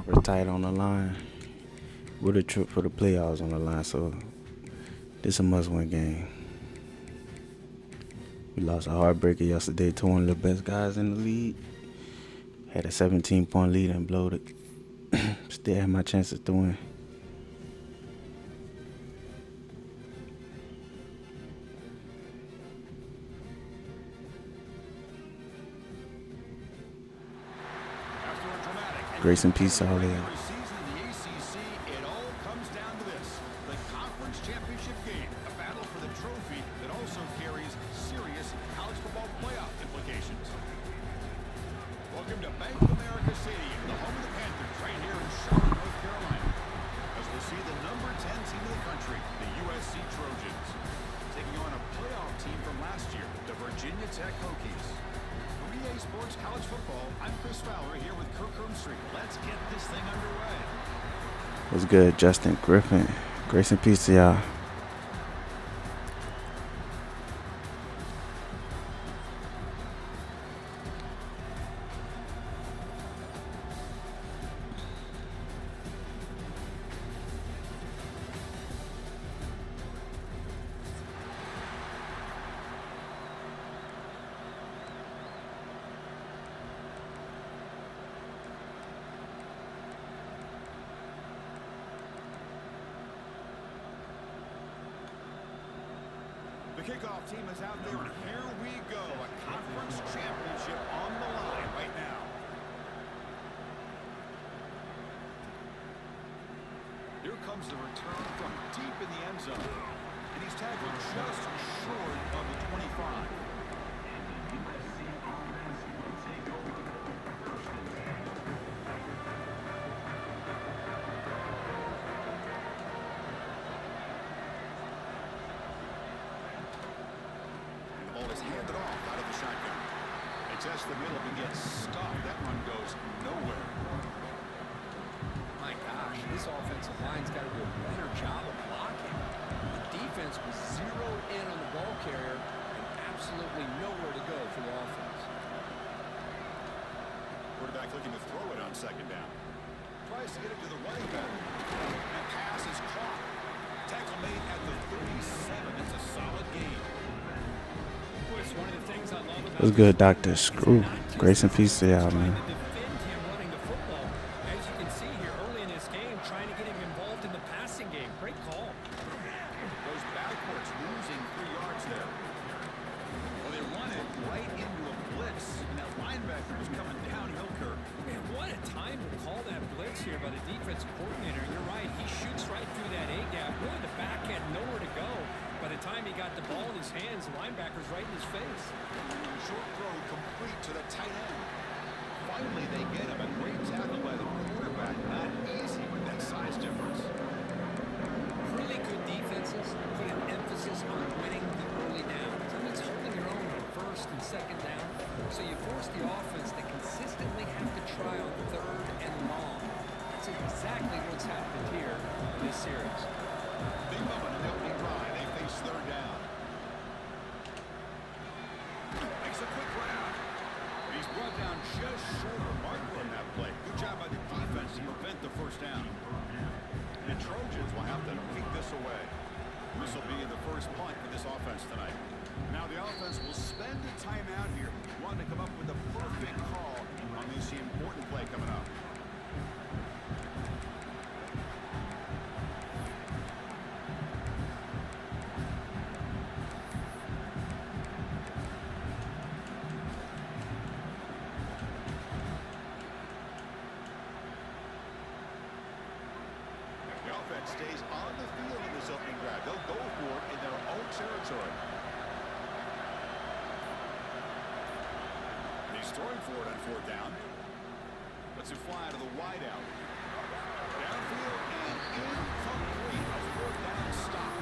We're tight on the line. With a trip for the playoffs on the line, so this is a must-win game. We lost a heartbreaker yesterday to one of the best guys in the league. Had a 17-point lead and blowed it. Still had my chances to win. Grace and peace all in. Welcome to Bank of America Stadium, the home of the Panthers, right here in Charlotte, North Carolina. As we'll see the number 10 team in the country, the USC Trojans, taking on a playoff team from last year, the Virginia Tech Hokies. From EA Sports College Football, I'm Chris Fowler here with Kirk Herbstreit. Let's get this thing underway. What's good, Justin Griffin? Grace and peace to y'all. The kickoff team is out there, and here we go. A conference championship on the line right now. Here comes the return from deep in the end zone. And he's tackled just short of the 25. Handed off out of the shotgun. They test the middle and get stuffed. That one goes nowhere. My gosh, this offensive line's got to do a better job of blocking. The defense was zeroed in on the ball carrier and absolutely nowhere to go for the offense. Quarterback looking to throw it on second down. Tries to get it to the running back. And pass is caught. Tackle made at the 37. It's a solid game. What's good, Dr. Screw? Grace and peace to y'all, man. As you can see here early in this game, trying to get him involved in the passing game. Great call. Goes backwards, losing 3 yards there. Well, they run it right into a blitz, and that linebacker was coming downhill, Kirk. Man, what a time to call that blitz here by the defensive coordinator. You're right, he shoots right through that A-gap. Really, the back had nowhere to go. By the time he got the ball in his hands, the linebacker's right in his face. Short throw complete to the tight end. Finally, they get him. A great tackle by the quarterback. Not easy with that size difference. Really good defenses put an emphasis on winning the early downs. That means holding your own on first and second down. So you force the offense to consistently have to try on third and long. That's exactly what's happened here in this series. Big moment in the opening drive. They face third down. Makes a quick round. He's brought down just short of marker on that play. Good job by the defense to prevent the first down. And the Trojans will have to kick this away. This will be the first punt for this offense tonight. Now the offense will spend a timeout here, wanting to come up with the perfect call on this important play coming up. Stays on the field in this opening drive. They'll go for it in their own territory. He's throwing for it on fourth down. Lets it fly to the wideout. Downfield and incomplete. A fourth down stop.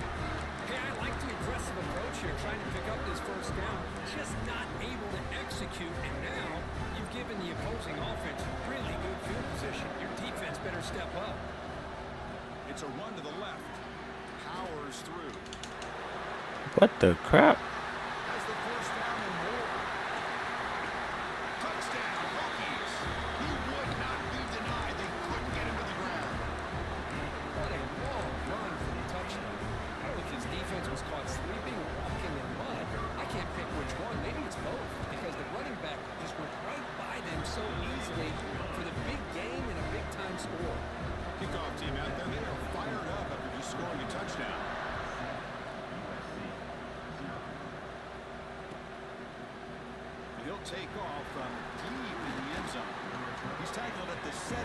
Hey, I like the aggressive approach here, trying to pick up this first down. Just not able to execute, and now you've given the opposing offense really good field position. Your defense better step up. It's a run to the left. Powers through. What the crap? That's the first down and more. Touchdown, Hokies. He would not be denied. They couldn't get take off from deep in the end zone. He's tackled at the 17,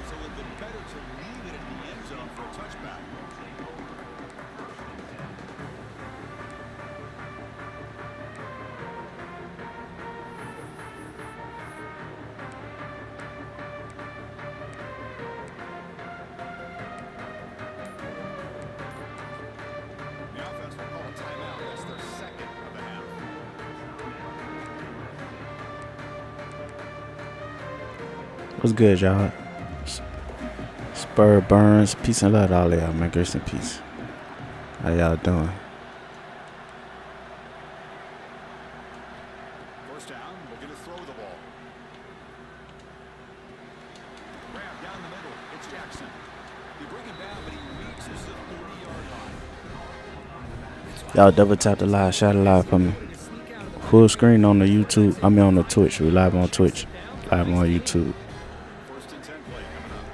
so it would have been better to leave it in the end zone for a touchback. The offense will call a timeout. That's their second of the half. What's good, y'all? Spur Burns, peace and love to all of y'all, man. Grace and peace. How y'all doing? First down, looking to throw the ball. Grab down the middle. It's Jackson. They bring him down, but he reaches the 30-yard line. Y'all double tap the live, shout it live for me. Full screen on the YouTube. I mean on the Twitch. We live on Twitch. Live on YouTube. First and 10 play coming up.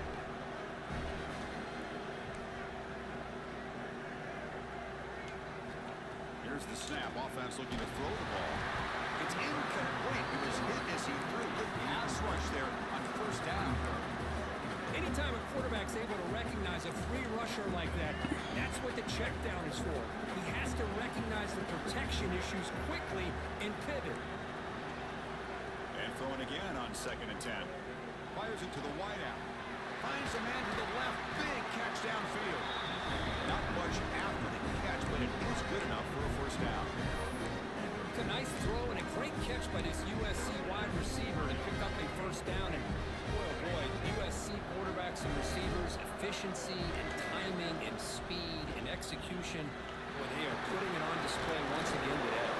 Here's the snap. Offense looking to throw the ball. It's incomplete. It was hit as he threw. Good pass rush there on first down. Anytime a quarterback's able to recognize a free rusher like that, that's what the check down is for. He has to recognize the protection issues quickly and pivot. And throwing again on second and 10. Fires it to the wideout. Finds a man to the left. Big catch downfield. Not much after the catch, but it is good enough for a first down. It's a nice throw and a great catch by this USC wide receiver to pick up a first down. And boy, oh boy, USC quarterbacks and receivers, efficiency and timing and speed and execution. Boy, they are putting it on display once again today.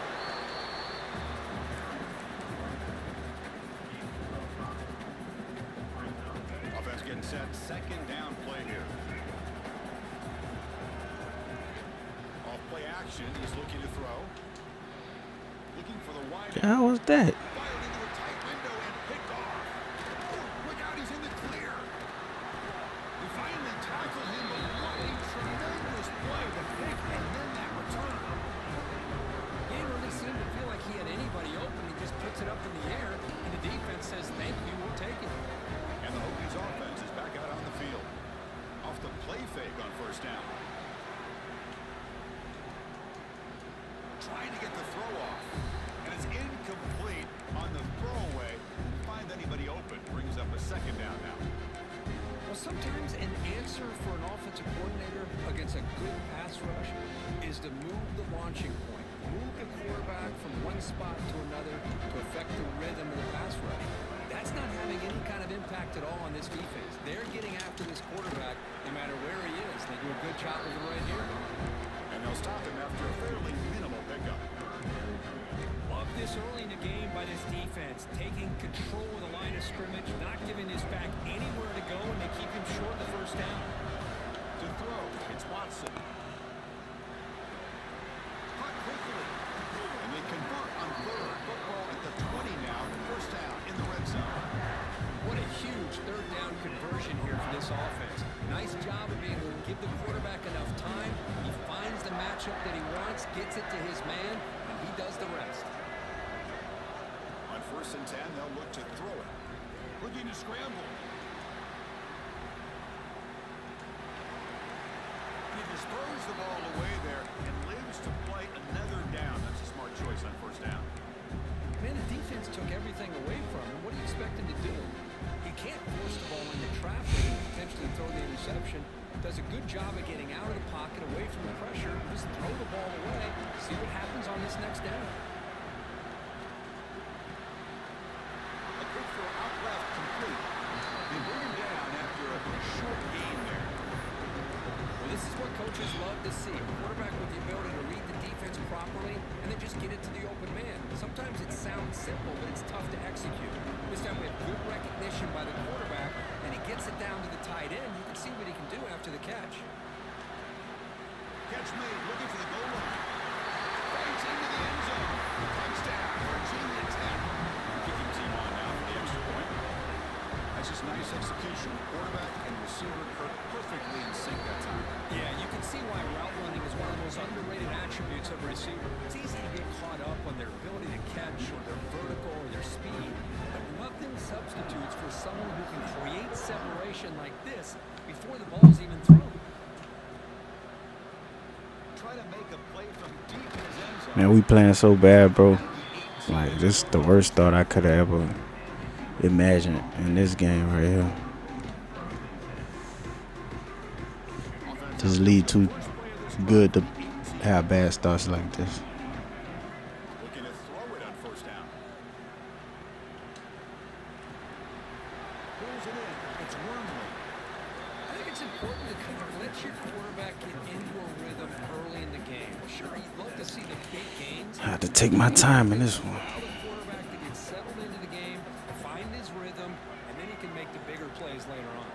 Offense getting set. Second down play here. Off play action. He's looking to throw. Looking for the wide. Yeah, how was that? Fired into a tight window and picked off. Oh, look out, he's in the clear. We finally tackle him, but what a tremendous play. The pick and then that return. He didn't really seem to feel like he had anybody open. He just puts it up in the air, and the defense says, thank you, we'll take it. And the Hokies offense is back out on the field. Off the play fake on first down. Trying to get the throw off. And it's incomplete on the throwaway. Find anybody open. Brings up a second down now. Well, sometimes an answer for an offensive coordinator against a good pass rush is to move the launching point. Move the quarterback from one spot to another to affect the rhythm of the pass rush. That's not having any kind of impact at all on this defense. They're getting after this quarterback no matter where he is. They do a good job of it right here. And they'll stop him after a fairly minimal pickup. Love this early in the game by this defense. Taking control of the line of scrimmage, not giving this back anywhere to go, and they keep him short the first down. To throw, it's Watson. Caught quickly. And they convert on third. Football at the 20 now. First down in the red zone. What a huge third down conversion here for this offense. Nice job of being able to give the quarterback enough time. He finds the matchup that he wants, gets it to his man, and he does the rest. On first and 10, they'll look to throw it. Looking to scramble. He just throws the ball away there and lives to play another down. That's a smart choice on first down. Man, the defense took everything away from him. What do you expect him to do? He can't force the ball into traffic and potentially throw the interception. Does a good job of getting out of the pocket, away from the pressure. Just throw the ball away. See what happens on this next down. A quick throw out left, complete. They bring him down after a short gain there. Well, this is what coaches love to see. A quarterback with the ability to read the defense properly and then just get it to the open man. Sometimes it sounds simple, but it's tough to execute. This time we have good recognition by the quarterback, and he gets it down to the tight end. You can see what he can do after the catch. Catch made, looking for the goal line. Fights into the end zone. Touchdown, Virginia Tech. Kicking team on now for the extra point. That's just nice execution. Quarterback and receiver perfectly in sync that time. Yeah, you can see why route running is one of the most underrated attributes attributes of a receiver. It's easy to get caught up on their ability to catch or their vertical or their speed, but nothing substitutes for someone who can create separation like this before the ball's even thrown. Try to make a play from deep in his end zone. Man, we playing so bad, bro. Like, this is the worst thought I could have ever imagined in this game right here. This lead too good to have bad starts like this. Looking to throw it on first down. Pulls it in. It's Wormley. I think it's important to kind of let your quarterback get into a rhythm early in the game. Sure, you'd love to see the big gains. I had to take my time in this one. Allow the quarterback to get settled into the game, find his rhythm, and then he can make the bigger plays later on.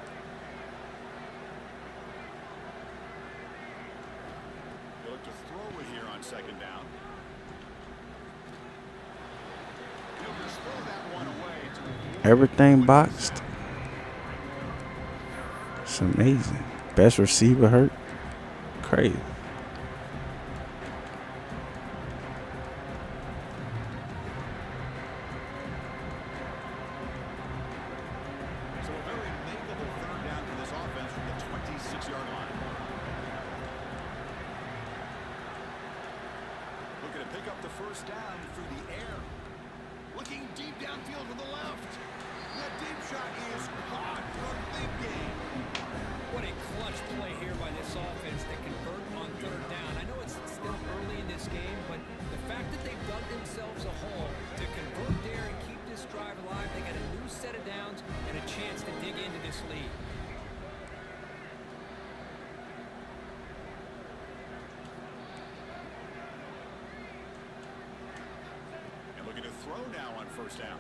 They look to throw it here on second down. He'll just throw that one away to Everything boxed. It's amazing. Best receiver hurt. Crazy. So a very makeable third down for this offense from the 26-yard line. Looking to pick up the first down through the air. Looking deep downfield to the left. That deep shot is caught for a big gain. What a clutch play here by this offense to convert on third down. I know it's still early in this game, but the fact that they've dug themselves a hole to convert there and keep this drive alive, they got a new set of downs and a chance to dig into this lead. And looking to throw now on first down.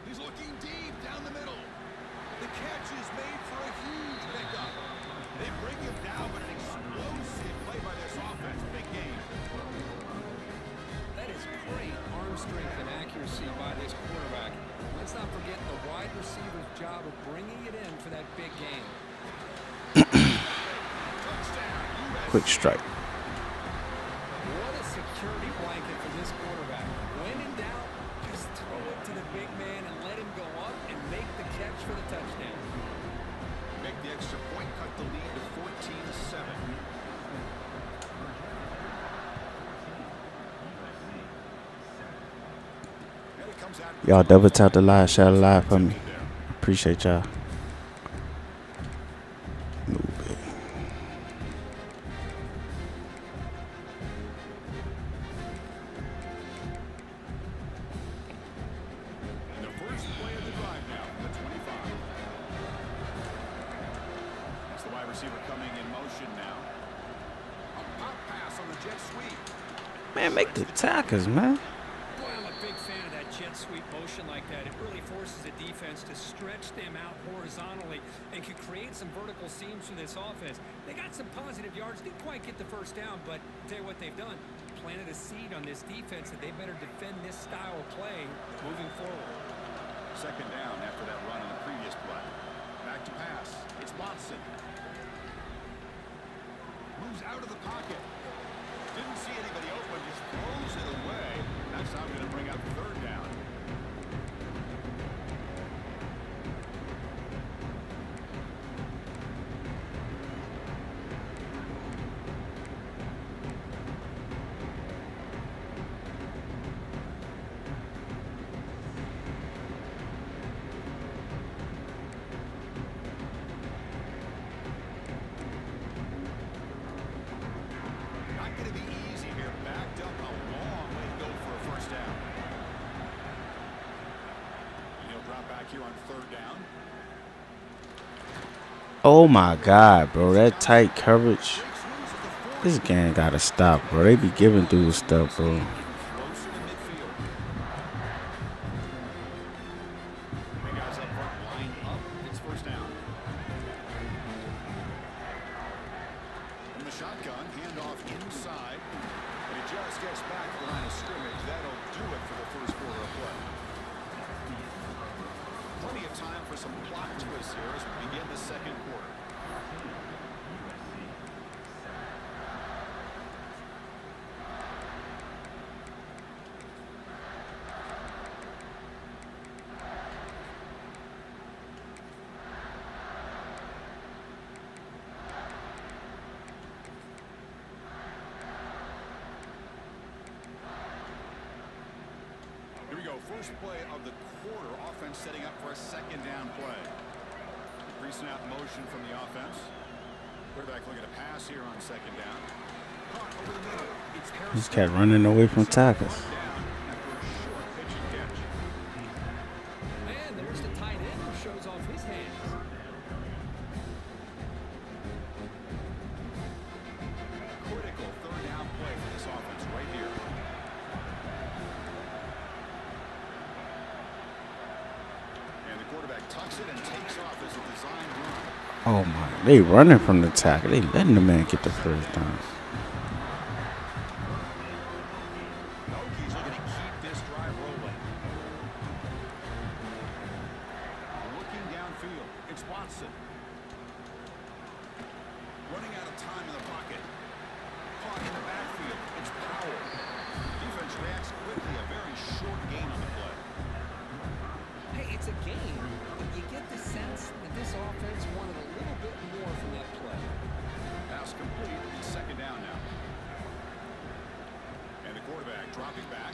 He's looking deep down the middle. The catch is made for a huge pickup. They bring him down, but an explosive play by this offense. Big gain. That is great arm strength and accuracy by this quarterback. Let's not forget the wide receiver's job of bringing it in for that big game. Quick strike. What a security blanket for this quarterback. When in doubt, just throw it to the big man and let him go up and make the catch for the touchdown. Make the extra point, cut the lead to 14-7. And it comes out. Y'all double tap the live, share the live for me. Appreciate y'all. Move it. And the first play of the drive now, the 25. It's the wide receiver coming in motion now. A pop pass on the jet sweep. Man, make the tackles, man. Boy, I'm a big fan of that jet sweep motion like that. It really forces the defense to stretch them out horizontally and can create some vertical seams for this offense. They got some positive yards, didn't quite get the first down, but I'll tell you what they've done. Planted a seed on this defense that they better defend this style of play moving forward. Second down after that run on the previous play. Back to pass. It's Watson. Moves out of the pocket. Didn't see anybody open, just throws it away. That's how I'm going to bring up third down. Not going to be easy here. Backed up a long way to go for a first down. And he'll drop back here on third down. Oh my God, bro. That tight coverage. This game gotta stop, bro. They be giving through the stuff, bro. Closer to midfield. The guys up front line up. It's first down. From the shotgun, handoff inside. And it just gets back to the line of scrimmage. That'll do it for the first quarter of play. Plenty of time for some plot twists here as we begin the second quarter. first play of the quarter. Offense setting up for a second down play. Pre-snap motion from the offense. Quarterback looking to pass here on second down. Caught over the middle. It's This cat running away from tackles. Man, there's the tight end who shows off his hands. Critical third down play for this offense right here. And the quarterback tucks it and takes off as a designed run. Oh my, they running from the tackle. They letting the man get the first down. Hokies looking to keep this drive rolling. Looking downfield, it's Watson. Running out of time in the pocket. Caught in the backfield, it's Powell. Defense reacts quickly, a very short gain on the play. Hey, it's a game, but you get the sense that this offense wanted a little bit more from that play. Pass complete, it's second down now. And the quarterback dropping back.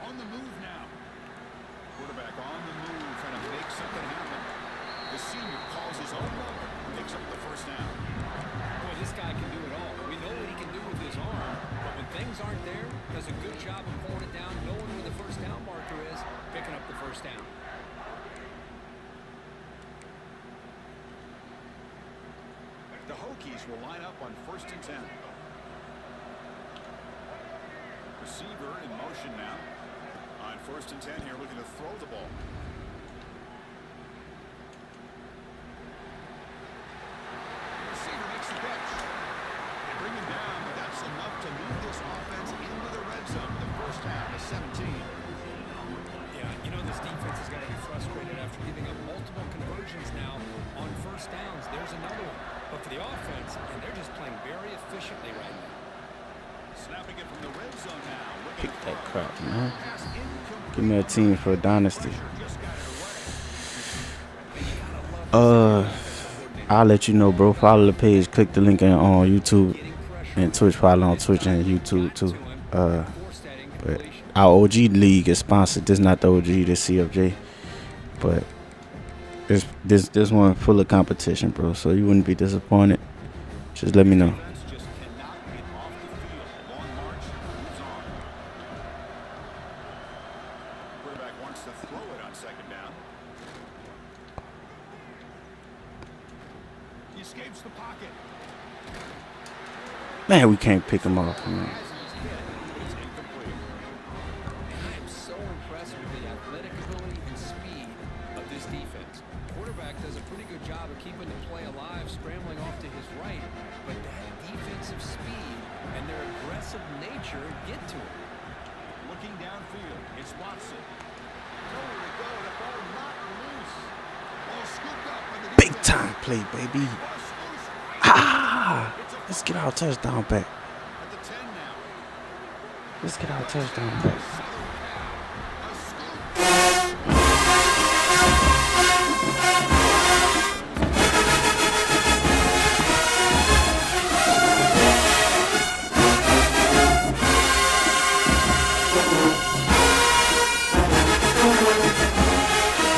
On the move now. Quarterback on the move, trying to make something happen. The senior calls his own number, picks up the first down. Boy, this guy can do it all. We know what he can do with his arm, but when things aren't there, does a good job of pulling it down, knowing where the first down marker is, picking up the first down. The Hokies will line up on 1st and 10. Receiver in motion now. On 1st and 10 here, looking to throw the ball. Receiver makes the catch. They bring him down, but that's enough to move this offense into the red zone. The first half is 17. Yeah, you know this defense has got to be frustrated after giving up multiple conversions now on first downs. There's another one. But for the offense, and they're just playing very efficiently right now. Snapping it from the red zone now. Kick that crap, man. Give me a team for Dynasty. I'll let you know, bro. Follow the page. Click the link on YouTube and Twitch. Follow on Twitch and YouTube too. But our OG league is sponsored. This not the OG, this CFJ. But this one full of competition, bro. So you wouldn't be disappointed. Just let me know. Just cannot get off the field. Long march, moves on. Quarterback wants to throw it on second down. He escapes the pocket. Man, we can't pick him off, man. It's incomplete. I am so impressed with the athletic ability and speed of this defense. Quarterback does a pretty good job of keeping the play alive, scrambling off to his right, but that defensive speed and their aggressive nature get to him. Looking downfield, it's Watson. Nowhere to go, the ball not loose. Ball scooped up by the Big defense. time play, baby. Ball's loose. Ah! Let's get our touchdown back. At the 10 now. Let's get our touchdown back. A scoop.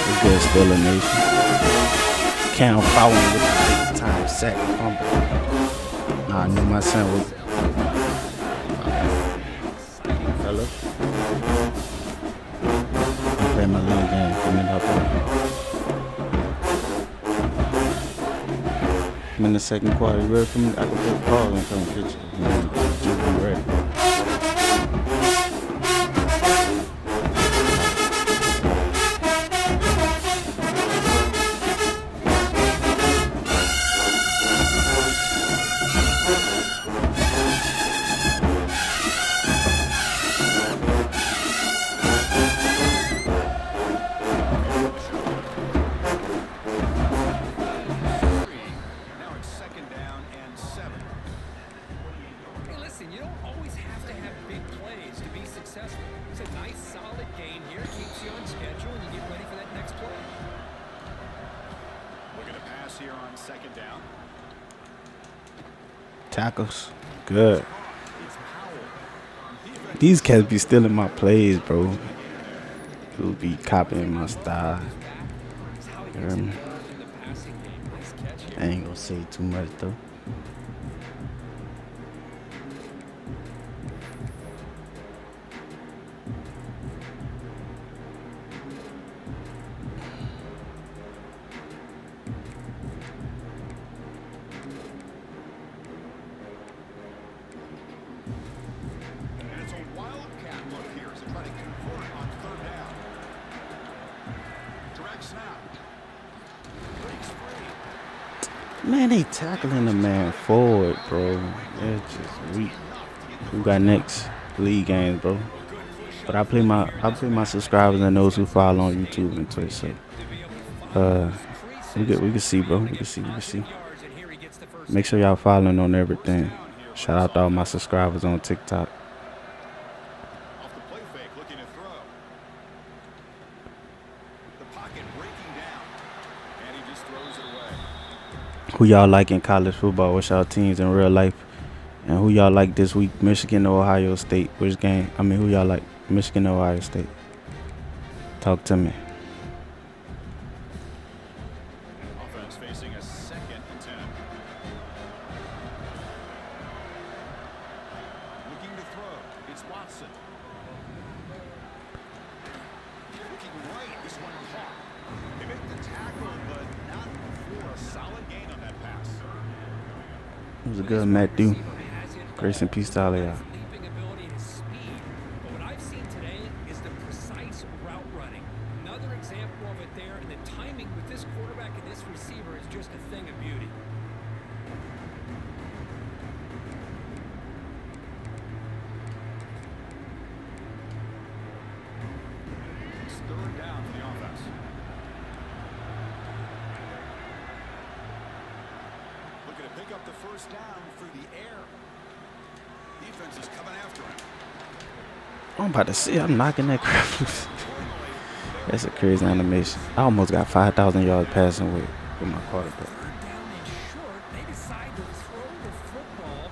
It's good, still a nation. Cam following with the big time sack fumble. Nah, I knew my son was. Hello? I play my little game coming up. I'm in the second quarter. You ready for me? I can put a call and come get you. Just be ready. Now it's second down and 7. Hey, listen, you don't always have to have big plays to be successful. It's a nice, solid gain here. Keeps you on schedule, and you get ready for that next play. Looking to pass here on second down. Tackles. Good. It's Powell. These cats be stealing my plays, bro. Who be copying my style. Is how he You gets hear me? involved in the passing game. Nice catch here. I ain't gonna say too much though. And it's a wildcat look here as they try to convert on third down. Direct snap. Breaks free. Man, they tackling the man forward, bro. It's just weak. Who got next? League games, bro. But I play my subscribers and those who follow on YouTube and Twitch. So we can see, bro. We can see. Make sure y'all following on everything. Shout out to all my subscribers on TikTok. Off the play fake, looking to throw. The pocket breaking down. And he just throws it away. Who y'all like in college football? What's y'all teams in real life? And who y'all like this week? Michigan or Ohio State? Which game? I mean, who y'all like? Michigan or Ohio State? Talk to me. Offense facing a 2nd and 10. Looking to throw. It's Watson. Looking right. This one caught. They make the tackle, but not before a solid gain on that pass. It was a good Matthew. Grace and peace to all of y'all. Leaping ability and speed. But what I've seen today is the precise route running. Another example of it there, and the timing with this quarterback and this receiver is just a thing of beauty. It's third down for the offense. Looking to pick up the first down through the air. Defense is coming after him. I'm about to see. I'm knocking that crap loose. That's a crazy animation. I almost got 5,000 yards passing with my quarterback. Third down and short. They decide to throw the football,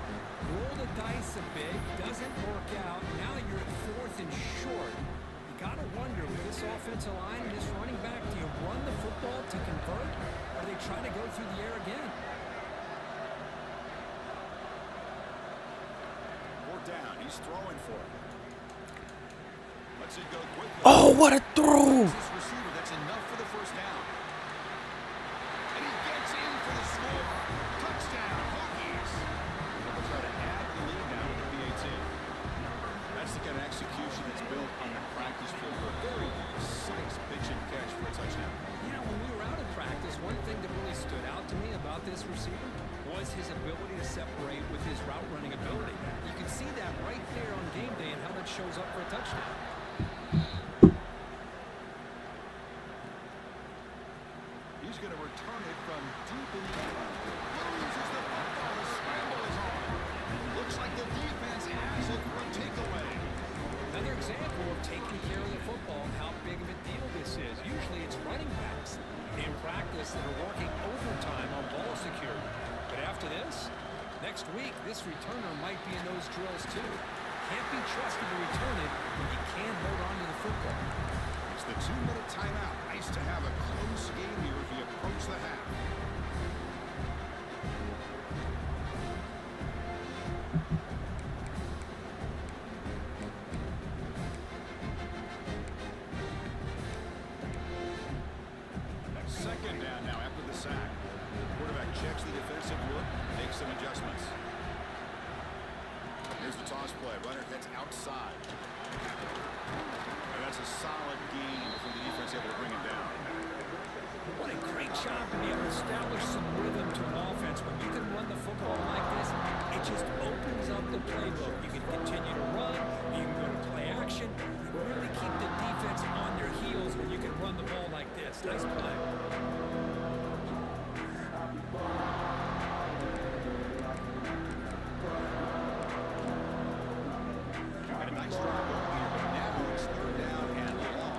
roll the dice a bit, doesn't work out. Now you're at 4th and short. You got to wonder with this offensive line and this running back, do you run the football to convert, or are they trying to go through the air again? Fourth down. He's throwing for it. Let's it go quickly. Oh, what a throw! This receiver, that's enough for the first down. And he gets in for the score. Touchdown, Hokies. They'll try to add the lead now with the PAT. That's the kind of execution that's built on the practice field. A very precise pitch and catch for a touchdown. Yeah, when we were out of practice, one thing that really stood out to me about this receiver was his ability to separate with his route running ability. You can see that right there on game day and how that shows up for a touchdown. He's going to return it from deep in the air. Loses the football. The scramble is on. Looks like the defense has it for a takeaway. Another example of taking care of the football and how big of a deal this is. Usually it's running backs in practice that are working overtime on ball security. But after this, next week, this returner might be in those drills too. Can't be trusted to return it when you can't hold on to the football. It's the 2-minute timeout. Nice to have a close game here as we approach the half. Second down now after the sack. Quarterback checks the defensive look, makes some adjustments. Here's the toss play. Runner heads outside. And that's a solid gain from the defense able to bring him down. What a great job to be able to establish some rhythm to an offense. When you can run the football like this, it just opens up the playbook. You can continue to run, you can go to play action, you really keep the defense on their heels when you can run the ball like this. Nice play. Got a nice drive going here, but now it's third down and long.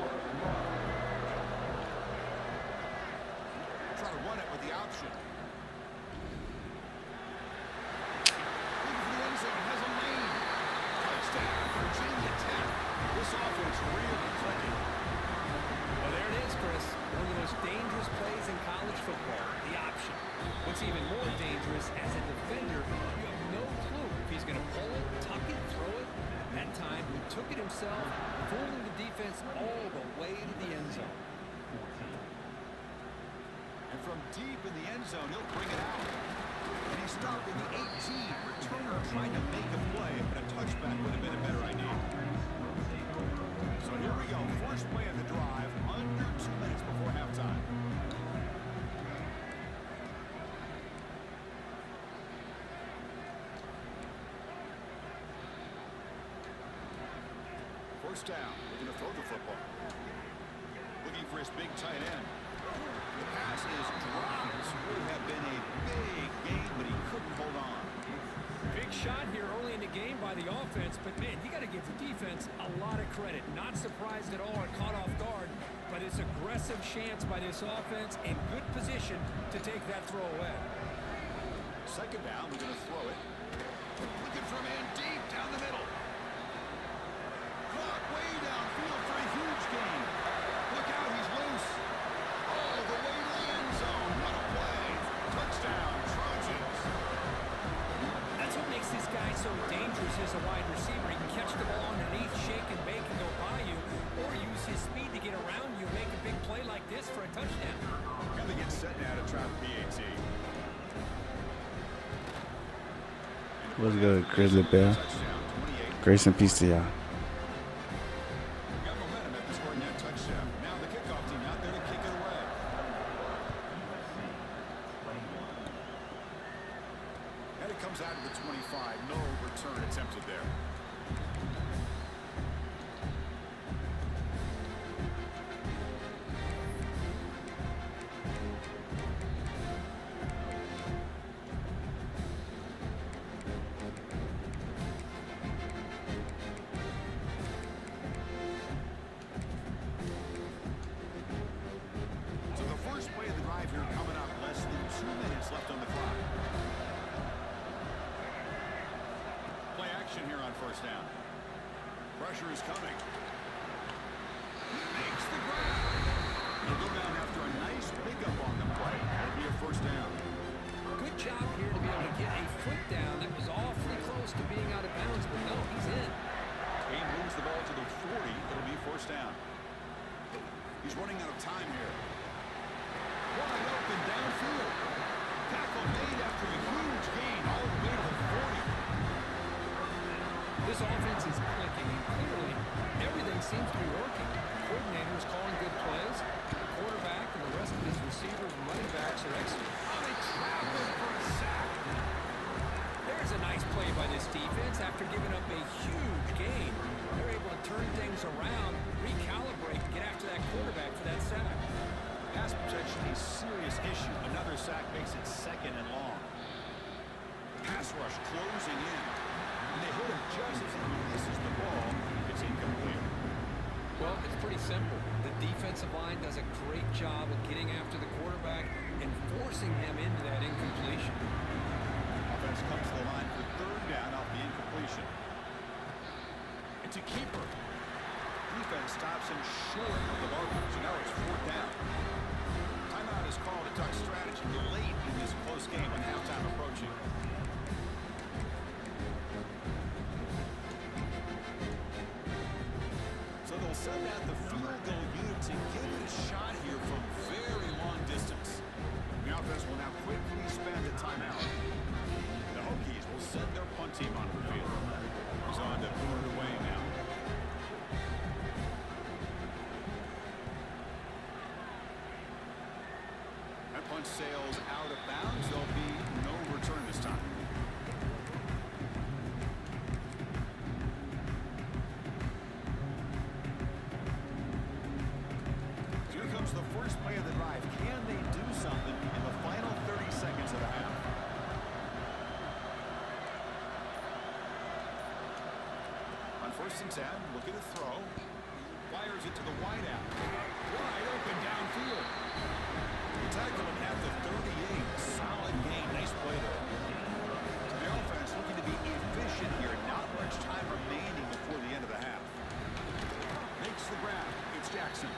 Try to run it with the option. Looking for the end zone, has a lane. Touchdown, Virginia Tech. This offense really clicking. Well, there it is, Chris. One of the most dangerous plays in college football, the option. What's even more dangerous, as a defender, you have no clue if he's going to pull it, tuck it, throw it. That time, he took it himself, fooling the defense all the way to the end zone. And from deep in the end zone, he'll bring it out. And he stopped in the 18. Returner trying to make a play, but a touchback would have been a better idea. So here we go. First play of the drive, under 2 minutes before halftime. First down. Looking to throw the football. Looking for his big tight end. The pass is dropped. Would have been a big gain, but he couldn't hold on. Big shot here early in the game by the offense, but man, you got to give the defense a lot of credit. Not surprised at all or caught off guard, but it's aggressive chance by this offense in good position to take that throw away. Second down, we're going to throw it. Looking for a man deep down the middle. Caught way downfield for a huge gain. Look out, he's loose. All the way to the end zone. What a play. Touchdown, Trojans. That's what makes this guy so dangerous as a wide receiver. He can catch the ball underneath, shake and bake and go by you, or use his speed to get around you and make a big play like this for a touchdown. And they get set now to trap PAT. What's good, Grizzly Bear? Touchdown, 28. Grace and peace to y'all. Got momentum after scoring that touchdown. Now the kickoff team out there to kick it away. And it comes out of the 25. No return attempted there. So the first play of the drive here coming up. Less than 2 minutes left on the clock. Play action here on first down. Pressure is coming. Makes the grab. He'll go down after a nice pickup on the play. That'll be a first down. Good job here to be able to get a foot down. That was awfully close to being out of bounds, but no, he's in. He moves the ball to the 40. It'll be first down. He's running out of time here. Wide open downfield. Tackle made after a huge gain all the way to the 40. This offense is clicking, and clearly everything seems to be working. The coordinator is calling good plays. The quarterback and the rest of his receivers and running backs are excellent. Oh, they travel for a sack. There's a nice play by this defense after giving up a huge gain. They're able to turn things around, recalibrate, and get after that quarterback for that sack. Pass protection a serious issue. Another sack makes it second and long. Pass rush closing in. And they hit him just as he releases the ball. It's incomplete. Well, it's pretty simple. The defensive line does a great job of getting after the quarterback and forcing him into that incompletion. Offense comes to the line for third down off the incompletion. It's a keeper. Defense stops him short of the marker. So now it's fourth down. Timeout is called to talk strategy late in this close game with halftime approaching. So they'll send out the field goal unit to give it a shot here from very long distance. The offense will now quickly spend a timeout. The Hokies will send their punt team onto the field. He's on to put it away now. That punt sails out of bounds. There'll be no return this time. Here comes the first play of the drive. Can they do something in the final 30 seconds of the half? On first and 10, look at a throw. Fires it to the wideout. Wide open downfield. They tackle him at the 38. Solid gain. Nice play there. So the offense looking to be efficient here. Not much time remaining before the end of the half. Makes the grab. It's Jackson.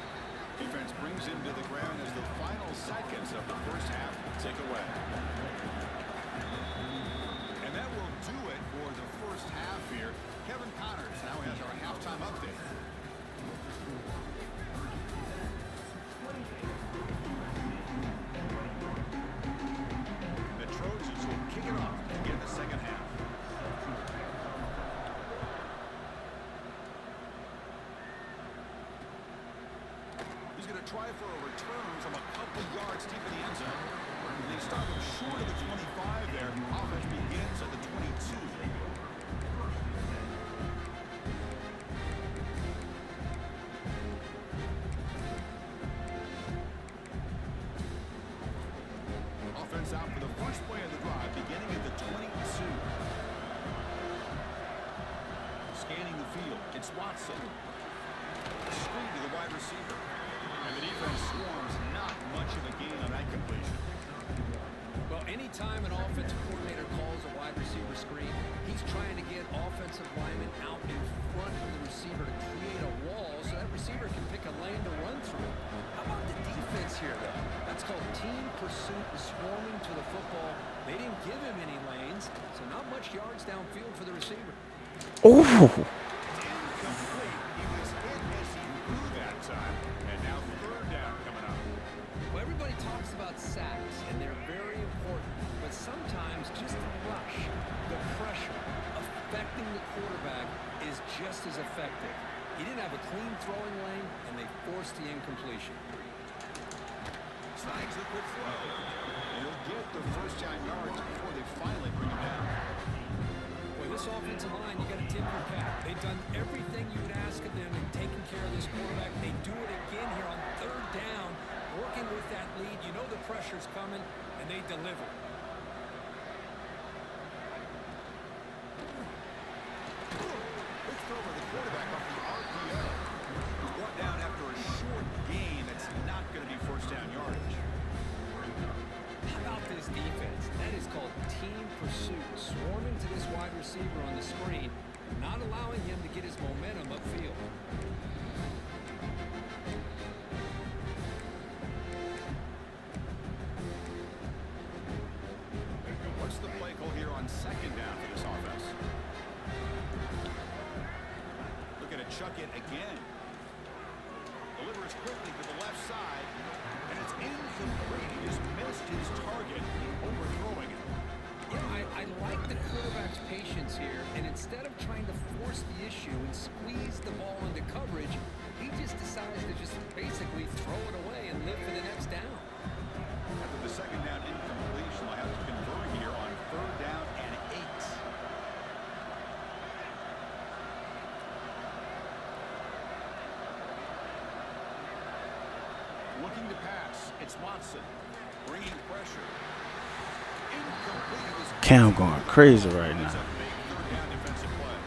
try for a return from a couple yards deep in the end zone. And they start them short of the 25 there. Offense begins at the 22. Offense out for the first play of the drive, beginning at the 22. Scanning the field, it's Watson. Screen to the wide receiver. And the defense swarms, not much of a gain on that completion. Well, anytime an offensive coordinator calls a wide receiver screen, he's trying to get offensive linemen out in front of the receiver to create a wall so that receiver can pick a lane to run through. How about the defense here, though? That's called team pursuit, swarming to the football. They didn't give him any lanes, so not much yards downfield for the receiver. Oh, Incomplete. He was hit as he threw that time. And now third down coming up. Well, everybody talks about sacks, and they're very important. But sometimes just the rush, the pressure, affecting the quarterback is just as effective. He didn't have a clean throwing lane, and they forced the incompletion. Snags the quick throw. And he'll get the first down yards before they finally bring him down. Boy, this offensive line, you got to tip your cap. They've done everything you would ask of them in taking care of this quarterback. They do it again here on third down, working with that lead. You know the pressure's coming, and they deliver. Quick throw by the quarterback off the RPO. He's brought down after a short gain. That's not going to be first down yardage. How about this defense? That is called team pursuit. Swarming to this wide receiver on the screen, not allowing him to get his momentum upfield. What's the play call here on second down for this offense? Looking to chuck it again. Delivers quickly to the left side, and it's incomplete. He just missed his target, overthrowing it. Yeah, I like the quarterback's patience here, and instead of trying to force the issue and squeeze the ball into coverage, he just decides to just basically throw it away and live for the next down. After the second down incompletion, they'll have to convert here on third down and 8. Looking to pass, it's Watson, bringing pressure. Incomplete. It was Cam going crazy right It's now. a big third down defensive play.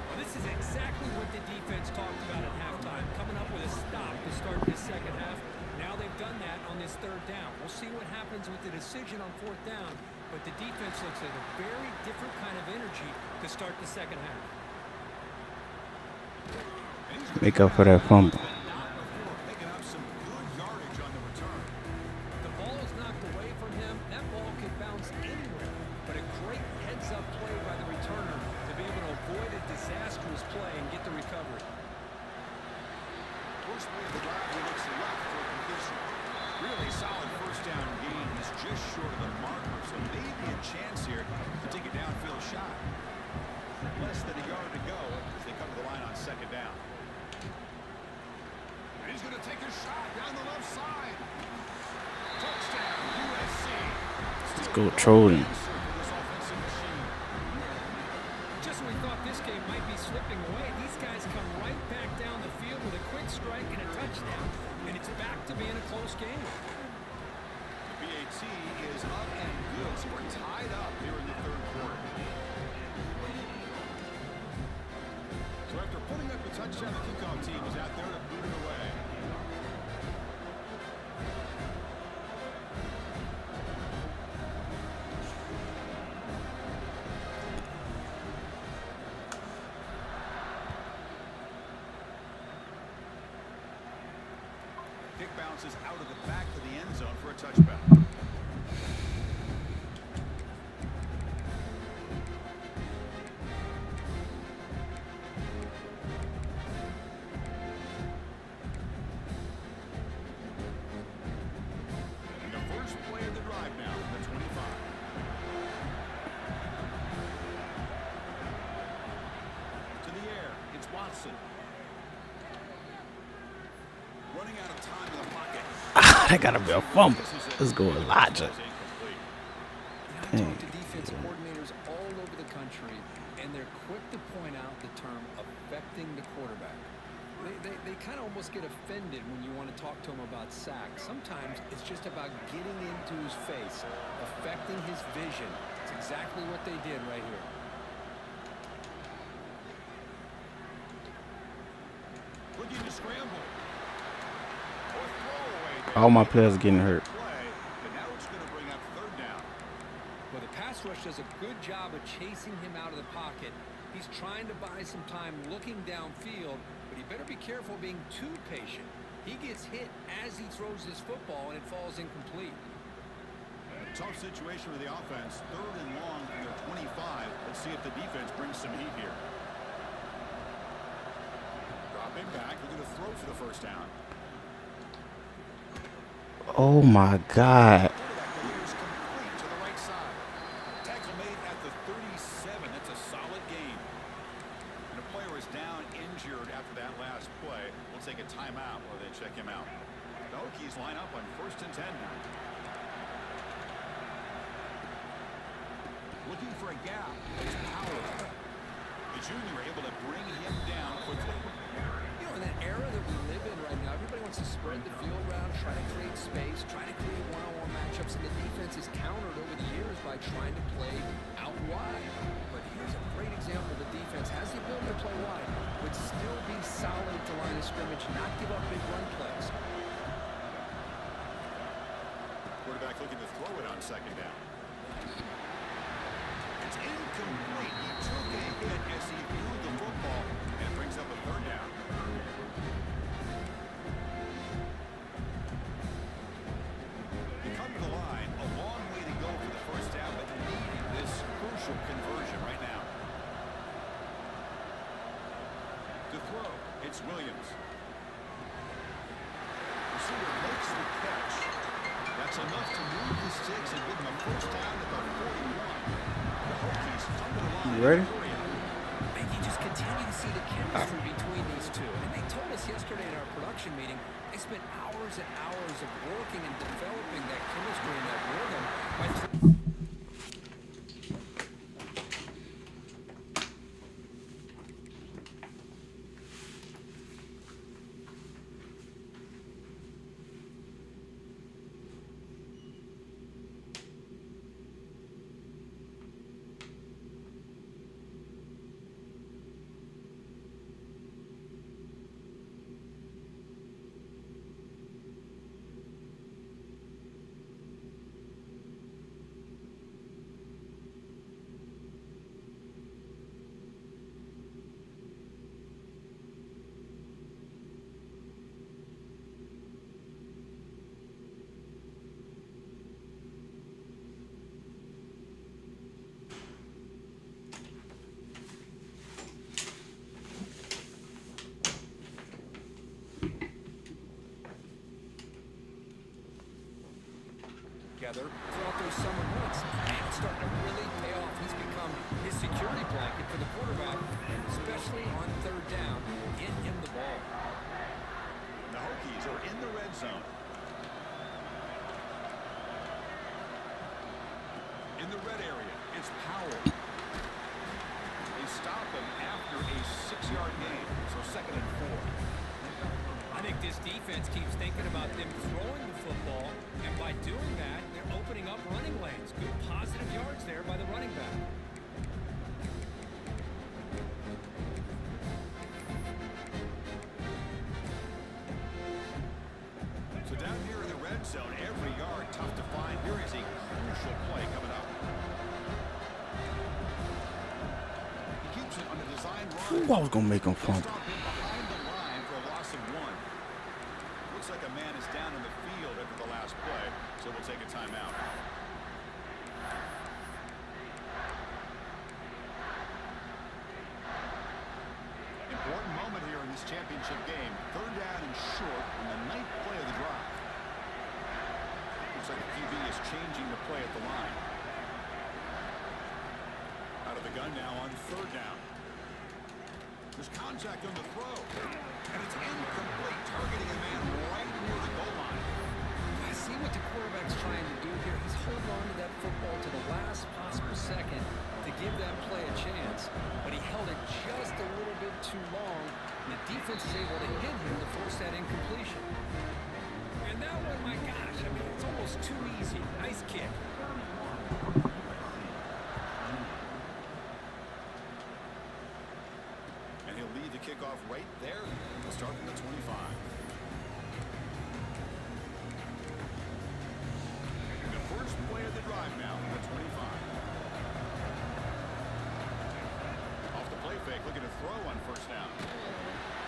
Well, this is exactly what the defense talked about at halftime, coming up with a stop to start this second half. Now they've done that on this third down. We'll see what happens with the decision on fourth down, but the defense looks like a very different kind of energy to start the second half. And he's gonna Make up for that fumble. but not before picking up some good yardage on the return. The ball is knocked away from him. That ball could bounce anywhere, but a great heads-up play by the returner to be able to avoid a disastrous play and get the recovery. First play of the drive, he looks left for a completion. Really solid first down gain. He's just short of the marker, so maybe a chance here to take a downfield shot. Less than a yard to go as they come to the line on second down. And he's going to take a shot down the left side. Touchdown, USC. Let's go trolling. Just when we thought this game might be slipping away, these guys come right back down the field with a quick strike and a touchdown, and it's back to being a close game. The BAT is up and good, so we're tied up here in the third quarter. So after putting up a touchdown, the kickoff team is out there to boot it away. Kick bounces out of the back of the end zone for a touchback. And the first play of the drive now from the 25. To the air, it's Watson. Running out of time in the pocket. Ah, that gotta be a fumble. Let's go, Pass Elijah. is incomplete. I Dang. talk to defense coordinators all over the country, and they're quick to point out the term affecting the quarterback. They kind of almost get offended when you want to talk to them about sacks. Sometimes it's just about getting into his face, affecting his vision. It's exactly what they did right here. Looking to scramble. Or throw away there. All my players getting hurt. Play, but now it's going to bring up third down. Well, the pass rush does a good job of chasing him out of the pocket. He's trying to buy some time looking downfield, but he better be careful being too patient. He gets hit as he throws this football, and it falls incomplete. A tough situation for the offense. Third and long from their 25. Let's see if the defense brings some heat here. Dropping back. They're going to throw for the first down. Oh my God. Quarterback is complete to the right side. Tackle made at the 37. That's a solid gain. And a player is down injured after that last play. We'll take a timeout while they check him out. The Hokies line up on 1st and 10 now. Looking for a gap. It's Powell. The junior able to bring him down quickly. You know, in that era that we live in right now, everybody wants to spread the field around, try to create space, try to create one-on-one matchups, and the defense is countered over the years by trying to play out wide. But here's a great example. The defense has the ability to play wide, but still be solid at the line of scrimmage, not give up big run plays. Quarterback looking to throw it on second down. It's incomplete. He took a hit as he threw the football, and it brings up a third down. They come to the line. A long way to go for the first down, but needing this crucial conversion right now. To throw, it's Williams. Receiver makes the catch. That's enough to move the sticks and give them a first down at the 41. The Hokies come to the line. You ready? And you just continue to see the chemistry between these two. And they told us yesterday in our production meeting, they spent hours and hours of working and developing that chemistry and that rhythm by together throughout those summer months. And it's starting to really pay off. He's become his security blanket for the quarterback, especially on third down. Get him the ball. The Hokies are in the red zone. In the red area, it's Powell. They stop him after a 6-yard gain, so 2nd and 4. I think this defense keeps thinking about them throwing the football, and by doing that, they're opening up running lanes. Good positive yards there by the running back. So down here in the red zone, every yard tough to find. Here is a crucial play coming up. He keeps it on the design run. Ooh, I was gonna make him fumble. Stop him behind the line for a loss of 1. Looks like a man is down in the field after the last play, so we'll take a timeout. Important moment here in this championship game. 3rd down and short on the 9th play of the drive. Looks like the QB is changing the play at the line. Out of the gun now on 3rd down. There's contact on the throw. And it's incomplete, targeting a man quarterback's trying to do here, he's holding on to that football to the last possible second to give that play a chance, but he held it just a little bit too long. The defense is able to hit him to force that incompletion. And that one, my gosh, I mean, it's almost too easy. Nice kick. And he'll lead the kickoff right there. We'll start from the 25. The first play of the drive now from the 25. Off the play fake, looking to throw on first down.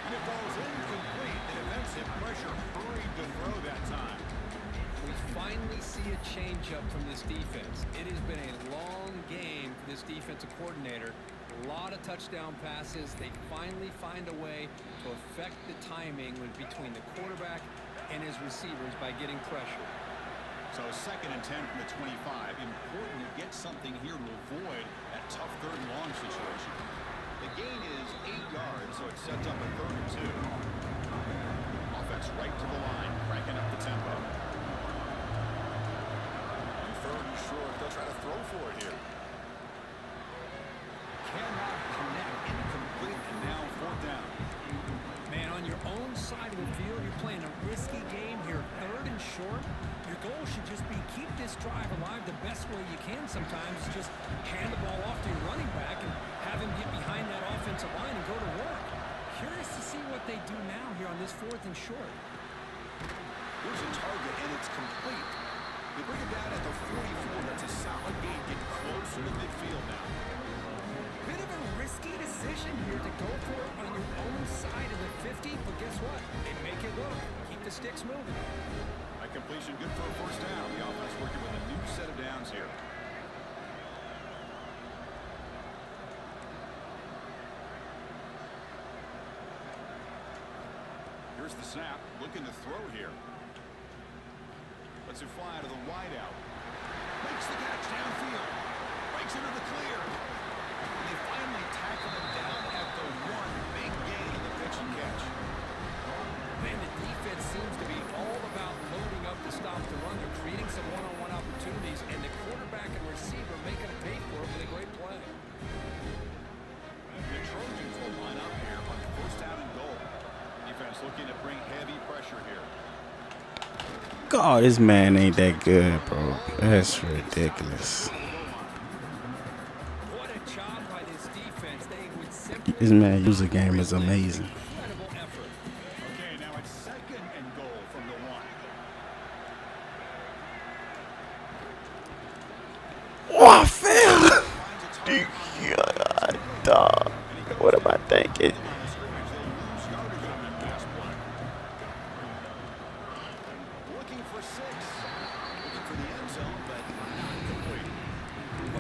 And it falls incomplete. The defensive pressure hurried to throw that time. We finally see a change-up from this defense. It has been a long game for this defensive coordinator. A lot of touchdown passes. They finally find a way to affect the timing between the quarterback and his receivers by getting pressure. So 2nd and 10 from the 25. Important to get something here to avoid that tough 3rd and long situation. The gain is 8 yards, so it sets up a 3rd and 2. Offense right to the line, cranking up the tempo. On 3rd and short, they'll try to throw for it here. Cannot connect, incomplete, and now 4th down. Man, on your own side of the field, you're playing a risky game here. 3rd and short. Your goal should just be keep this drive alive the best way you can sometimes. Just hand the ball off to your running back and have him get behind that offensive line and go to work. Curious to see what they do now here on this 4th and short. Here's a target, and it's complete. They bring it down at the 44. That's a solid gain. Get closer to midfield now. Bit of a risky decision here to go for it on your own side of the 50, but guess what? They make it work. Keep the sticks moving. That completion good for a first down. The offense working with a new set of downs here. Here's the snap. Looking to throw here. Lets it fly to the wideout. Makes the catch downfield. Breaks into the clear. And they finally tackle him down at the 1. Big gain in the pitch and catch. Man, the defense seems to be all about loading up to stop the run. They're creating some one-on-one opportunities, and the quarterback and receiver making a pay for it with a great play. The Trojans will line up here on 1st down and goal. Defense looking to bring heavy pressure here. God, this man ain't that good, bro. That's ridiculous. What a job by this defense. They would simply This man user game is amazing. incredible effort. Okay, now it's 2nd and goal from the 1. Oh, I failed. Finds a target God, dog. What am I thinking? on the scrimmage. They lose yardage on that pass play. Looking for 6. Looking for the end zone, but not complete.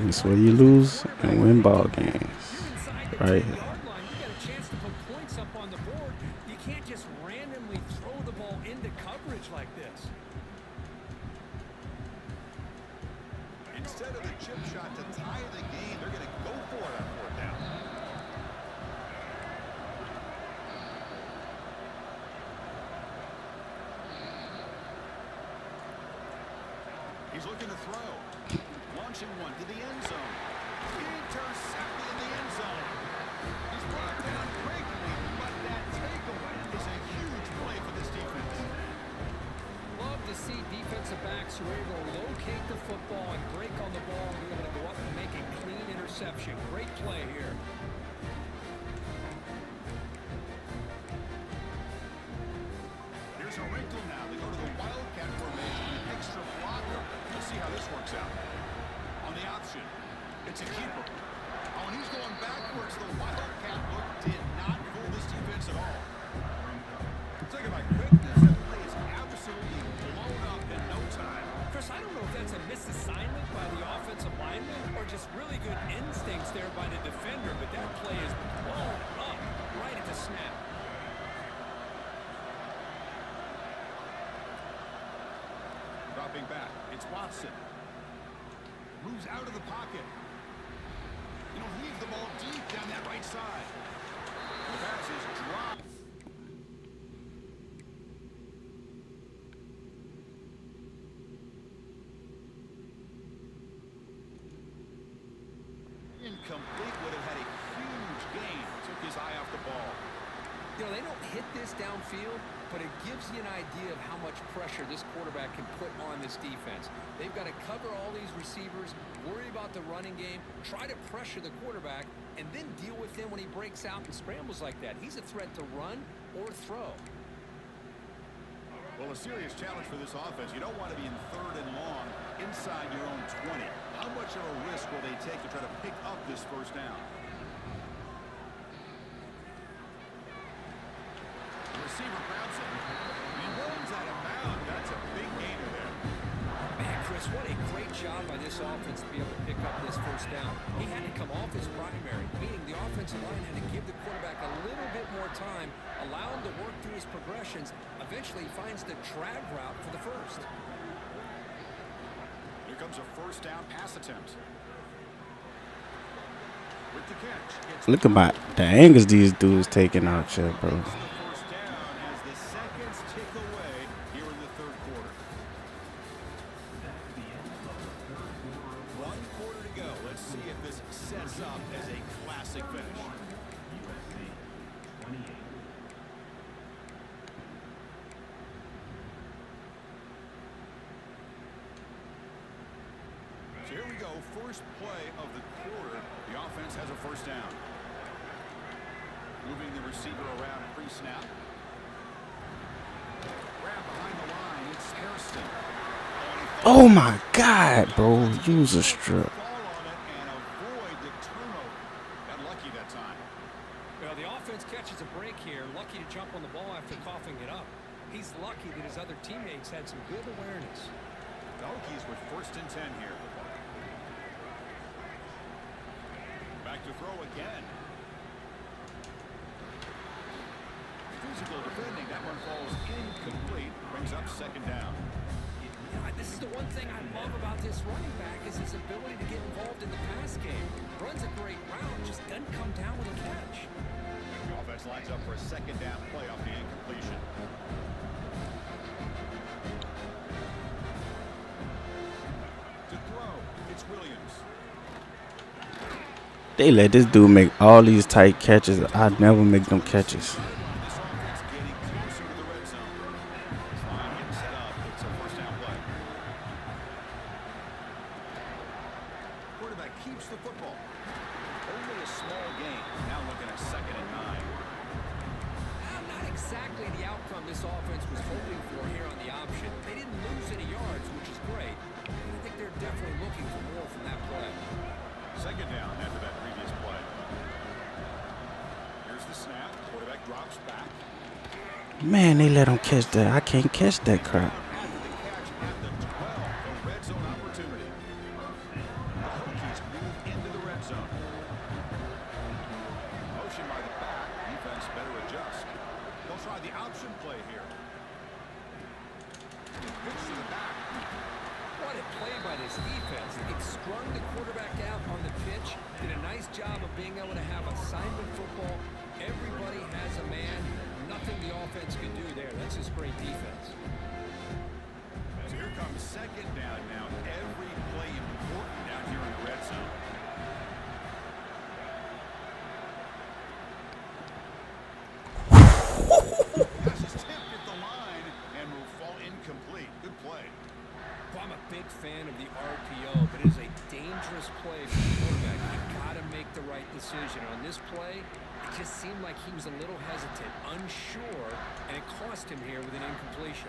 That's where you lose and win ball games. You're inside the Right. 10-yard line. You got a chance to put points up on the board. You can't just randomly throw the ball into coverage like this. Instead of the chip shot to tie the game, they're going to go for it on 4th down. He's looking to throw. Launching one to the end zone. Intercepted in the end zone. He's brought down quickly, but that takeaway is a huge play for this defense. Love to see defensive backs who are able to locate the football and break on the ball and be able to go up and make a clean interception. Great play here. Here's a wrinkle now. They go to the Wildcat formation, an extra blocker. We'll see how this works out. On the option, it's a keeper. Oh, and he's going backwards. The Wildcat look did not fool this defense at all. Talk about quickness. That play is absolutely blown up in no time. Chris, I don't know if that's a misassignment by the offensive lineman or just really good instincts there by the defender, but that play is blown up right at the snap. Dropping back, it's Watson. Moves out of the pocket. You know, leave the ball deep down that right side. The pass is dropped. You know, they don't hit this downfield, but it gives you an idea of how much pressure this quarterback can put on this defense. They've got to cover all these receivers, worry about the running game, try to pressure the quarterback, and then deal with him when he breaks out and scrambles like that. He's a threat to run or throw. Well, a serious challenge for this offense. You don't want to be in 3rd and long inside your own 20. How much of a risk will they take to try to pick up this first down? The receiver grabs it and runs out of bounds. That's a big gainer there. Man, Chris, what a great job by this offense to be able to pick up this first down. He had to come off his primary, meaning the offensive line had to give the quarterback a little bit more time, allow him to work through his progressions. Eventually, he finds the drag route for the first. Here comes a first down pass attempt. With the catch. Look at the angles these dudes taking out here, bro. The first down as the seconds tick away here in the 3rd quarter. 1 quarter to go. Let's see if this sets up as a classic finish. So here we go. First play of the quarter. The offense has a first down. Moving the receiver around pre-snap. Grab behind the line. It's Harrison. Oh my God, bro. Use a strip. Fall on it and avoid the turnover. Got lucky that time. Well, the offense catches a break here, lucky to jump on the ball after coughing it up. He's lucky that his other teammates had some good awareness. The Hokies with 1st and 10 here. Back to throw again. Physical defending. That one falls incomplete. Brings up 2nd down. Yeah, this is the one thing I love about this running back is his ability to get involved in the pass game. Runs a great route, just doesn't come down with a catch. The offense lines up for a 2nd down play off the incompletion. To throw, it's Williams. They let this dude make all these tight catches. I'd never make them catches. This offense getting closer to the red zone. This line getting set up. It's a first down play. Quarterback keeps the football. Only a small gain. Now looking at 2nd and 9. Not exactly the outcome this offense was hoping for here on the option. They didn't lose any yards, which is great. I think they're definitely looking for more from that play. 2nd down after that previous play. Here's the snap. Quarterback drops back. Man, they let him catch that. I can't catch that crap. After the catch at the 12, a red zone opportunity. The Hokies move into the red zone. Motion by the back. Defense better adjust. They'll try the option play here. Pitch to the back. What a play by this defense. It sprung the quarterback out on the pitch, did a nice job of being able to have assignment football. Everybody has a man. Nothing the offense can do there. That's just great defense. So here comes 2nd down now. Every play important down here in the red zone. Pass is tipped at the line and will fall incomplete. Good play. Well, I'm a big fan of the RPO, but it is a dangerous play for the quarterback. You've got to make the right decision. On this play, it just seemed like he was a little hesitant, unsure, and it cost him here with an incompletion.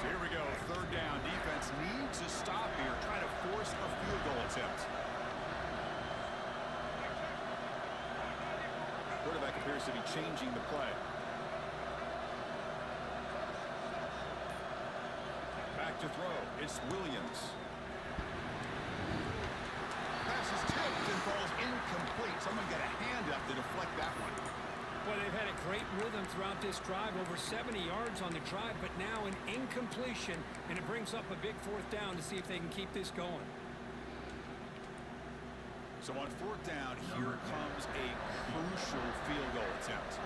So here we go. 3rd down. Defense needs a stop here. Trying to force a field goal attempt. Quarterback appears to be changing the play. Back to throw. It's Williams. Pass is tipped and falls incomplete. Someone got a hand up to deflect that one. Well, they've had a great rhythm throughout this drive, over 70 yards on the drive, but now an incompletion, and it brings up a big 4th down to see if they can keep this going. So on 4th down, here comes a crucial field goal attempt.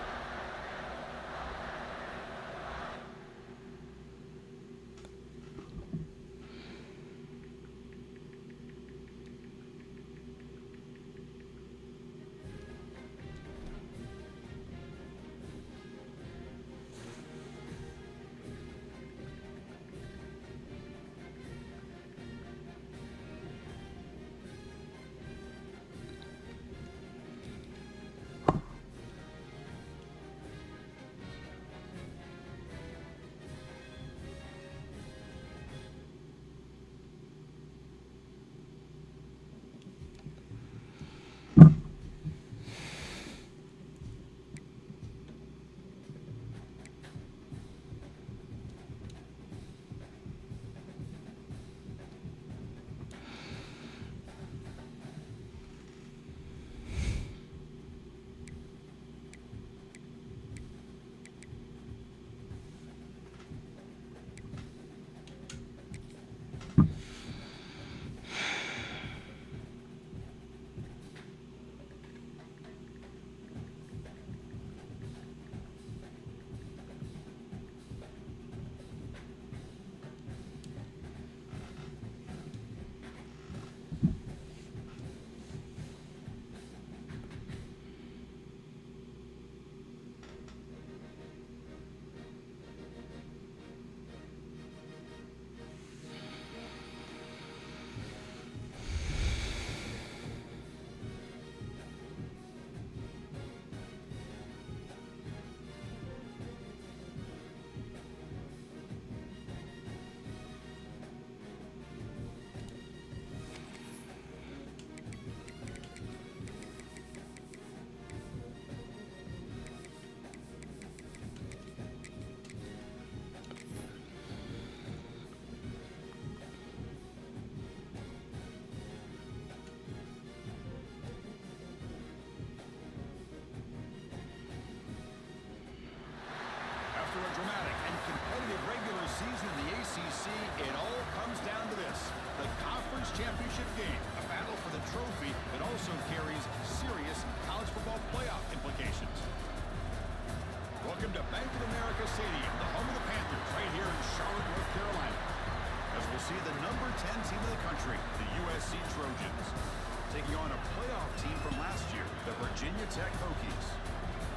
Virginia Tech Hokies.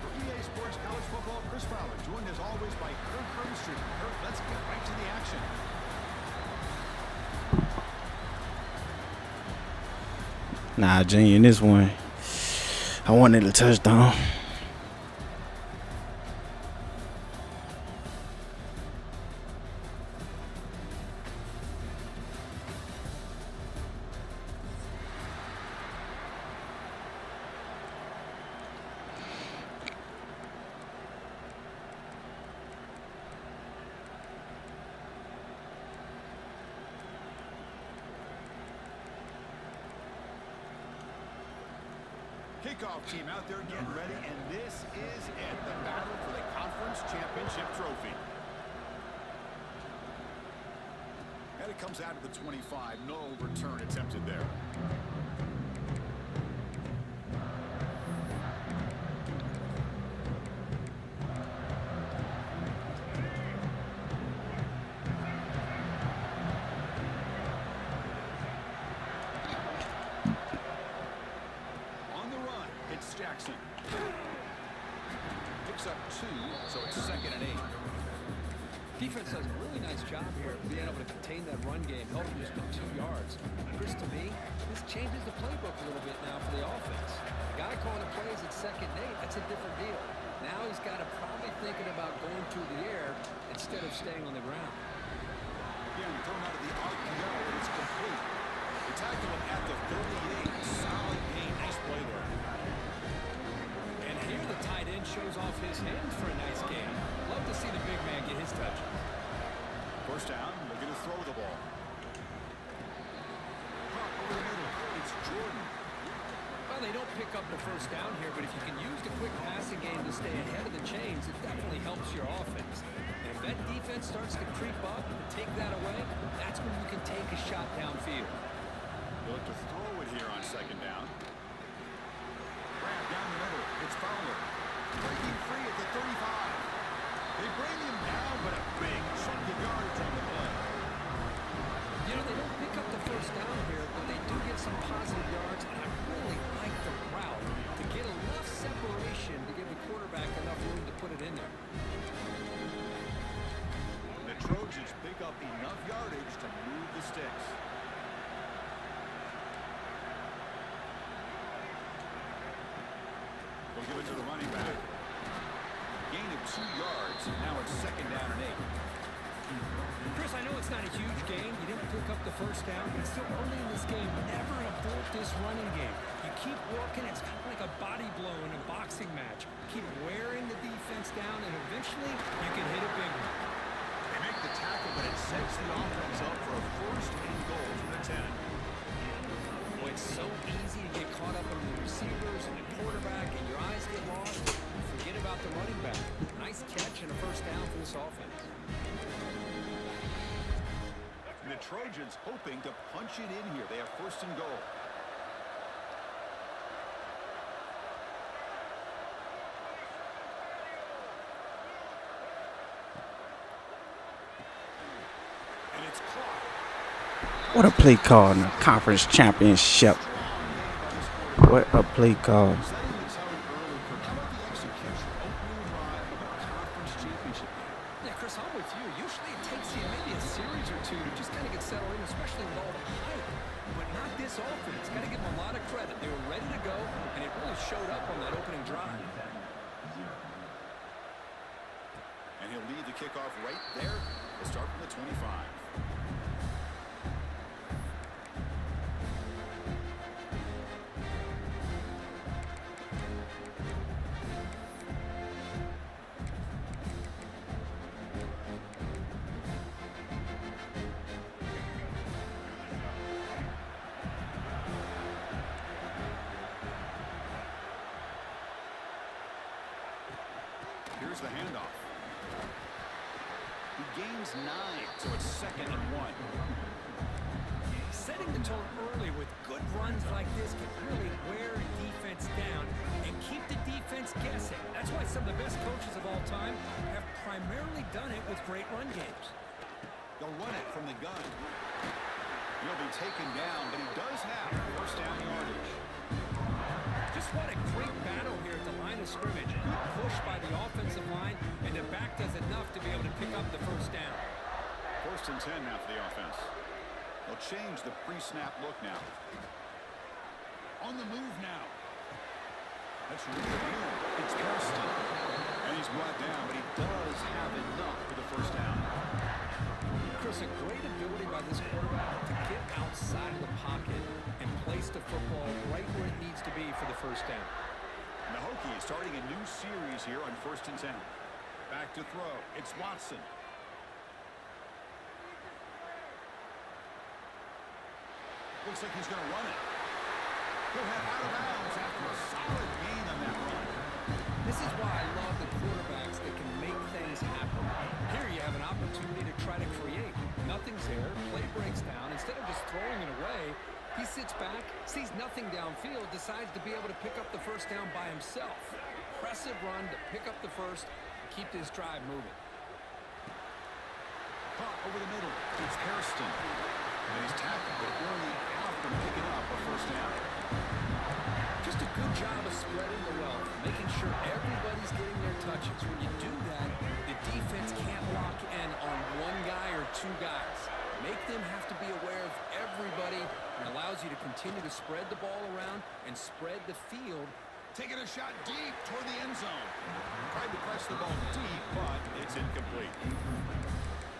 For EA Sports College Football, Chris Fowler, joined as always by Kirk Herbstreit. Kirk, let's get right to the action. Nah, Junior, in this one, I wanted a touchdown. Kickoff team out there getting ready, and this is it, the battle for the conference championship trophy. And it comes out of the 25, no return attempted there. Jackson picks up 2, so it's 2nd and 8. Defense does a really nice job here being able to contain that run game, helping just with 2 yards. Chris, to me, this changes the playbook a little bit now for the offense. The guy calling the plays at 2nd and 8, that's a different deal. Now he's got to probably thinking about going through the air instead of staying on the ground. Again, thrown out of the RPO, and it's complete. They tackle him at the 38. Solid gain. Nice play there. Here the tight end shows off his hands for a nice game. Love to see the big man get his touches. First down, looking to throw the ball. Over the middle, it's Jordan. Well, they don't pick up the first down here, but if you can use the quick passing game to stay ahead of the chains, it definitely helps your offense. And if that defense starts to creep up and take that away, that's when you can take a shot downfield. Look to throw it here on 2nd down. Down the middle, it's Fowler. Breaking free at the 35. They bring him down, but a big chunk of yardage on the play. You know, they don't pick up the first down here, but they do get some positive yards, and I really like the route to get enough separation to give the quarterback enough room to put it in there. The Trojans pick up enough yardage to move the sticks. We'll give it to the running back. Gain of 2 yards. Now it's 2nd down and 8. Chris, I know it's not a huge game. You didn't pick up the first down, but it's still early in this game. Never abort this running game. You keep working. It's kind of like a body blow in a boxing match. Keep wearing the defense down, and eventually you can hit a big one. They make the tackle, but it sets the offense up for a 1st and goal from the 10. Boy, it's so easy to get caught up in the receivers and the quarterback, and your eyes get lost. Forget about the running back. Nice catch and a 1st down for this offense. And the Trojans hoping to punch it in here. They have 1st and goal. And it's caught. What a play call in the conference championship. What a play call. Yeah, Chris, I'm with you. Usually it takes you maybe a series or 2 to just kind of get settled in, especially with all the hype. But not this offense. Got to give them a lot of credit. They were ready to go, and it really showed up on that opening drive. And he'll lead the kickoff right there. We'll start from the 25. Here's the handoff. He gains 9, so it's 2nd and 1. Setting the tone early with good runs like this can really wear a defense down and keep the defense guessing. That's why some of the best coaches of all time have primarily done it with great run games. They'll run it from the gun. He'll be taken down, but he does have 1st down yardage. Just what a great And the back does enough to be able to pick up the first down. 1st and 10 now for the offense. They'll change the pre-snap look now. On the move now. That's really good. It's Hairston. And he's brought down, but he does have enough for the first down. Chris, a great ability by this quarterback to get outside of the pocket and place the football right where it needs to be for the first down. And the Hokie is starting a new series here on 1st and 10. Back to throw. It's Watson. Looks like he's going to run it. He'll head out of bounds after a solid gain on that run. This is why I love the quarterbacks that can make things happen. Here you have an opportunity to try to create. Nothing's there. Play breaks down. Instead of just throwing it away, he sits back, sees nothing downfield, decides to be able to pick up the first down by himself. Impressive run to pick up the first, keep this drive moving. Caught over the middle. It's Hairston. And he's tackled, but only out from picking up a first down. Just a good job of spreading the wealth, making sure everybody's getting their touches. When you do that, the defense can't lock in on one guy or two guys. Make them have to be aware of everybody, and allows you to continue to spread the ball around and spread the field. Taking a shot deep toward the end zone. Tried to press the ball deep, but it's incomplete.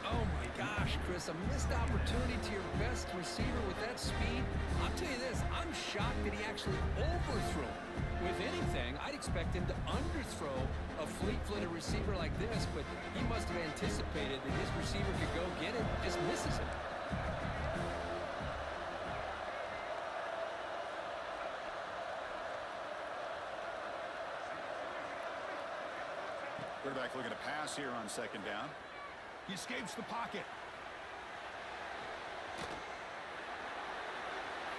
Oh my gosh, Chris, a missed opportunity to your best receiver with that speed. I'll tell you this, I'm shocked that he actually overthrew him. With anything, I'd expect him to underthrow a fleet-footed receiver like this, but he must have anticipated that his receiver could go get it, just misses it. Quarterback looking to pass here on 2nd down. He escapes the pocket.